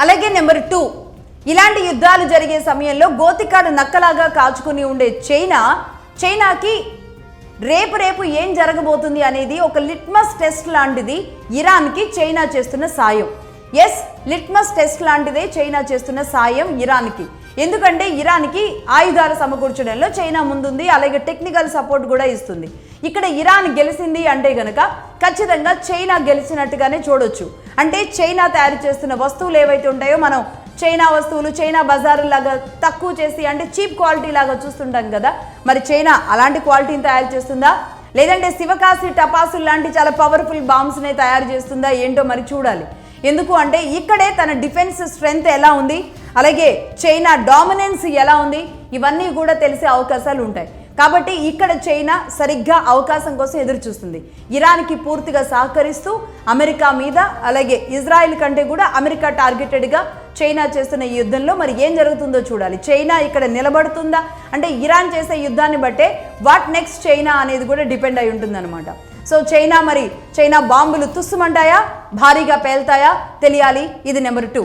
అలాగే నెంబర్ 2, ఇలాంటి యుద్ధాలు జరిగే సమయంలో గోతికాడు నక్కలాగా కాచుకుని ఉండే చైనాకి రేపు ఏం జరగబోతుంది అనేది ఒక లిట్మస్ టెస్ట్ లాంటిది ఇరాన్కి చైనా చేస్తున్న సాయం. ఎస్, లిట్మస్ టెస్ట్ లాంటిదే చైనా చేస్తున్న సాయం ఇరాన్కి. ఎందుకంటే ఇరాన్కి ఆయుధాలు సమకూర్చడంలో చైనా ముందుంది, అలాగే టెక్నికల్ సపోర్ట్ కూడా ఇస్తుంది. ఇక్కడ ఇరాన్ గెలిచింది అంటే గనక ఖచ్చితంగా చైనా గెలిచినట్టుగానే చూడొచ్చు. అంటే చైనా తయారు చేస్తున్న వస్తువులు ఏవైతే ఉంటాయో మనం చైనా వస్తువులు చైనా బజారు లాగా తక్కువ చేసి అంటే చీప్ క్వాలిటీ లాగా చూస్తుంటాం కదా, మరి చైనా అలాంటి క్వాలిటీని తయారు చేస్తుందా, లేదంటే శివకాశి టపాసులు లాంటి చాలా పవర్ఫుల్ బాంబ్స్నే తయారు చేస్తుందా ఏంటో మరి చూడాలి. ఎందుకు అంటే ఇక్కడే తన డిఫెన్స్ స్ట్రెంగ్త్ ఎలా ఉంది, అలాగే చైనా డామినెన్స్ ఎలా ఉంది, ఇవన్నీ కూడా తెలిసే అవకాశాలు ఉంటాయి. కాబట్టి ఇక్కడ చైనా సరిగ్గా అవకాశం కోసం ఎదురు చూస్తుంది. ఇరాన్కి పూర్తిగా సహకరిస్తూ అమెరికా మీద అలాగే ఇజ్రాయెల్ కంటే కూడా అమెరికా టార్గెటెడ్గా చైనా చేస్తున్న ఈ యుద్ధంలో మరి ఏం జరుగుతుందో చూడాలి. చైనా ఇక్కడ నిలబడుతుందా అంటే ఇరాన్ చేసే యుద్ధాన్ని బట్టే వాట్ నెక్స్ట్ చైనా అనేది కూడా డిపెండ్ అయి ఉంటుందన్నమాట. సో చైనా బాంబులు తుస్సుమంటాయా, భారీగా పేల్తాయా తెలియాలి. ఇది నెంబర్ 2.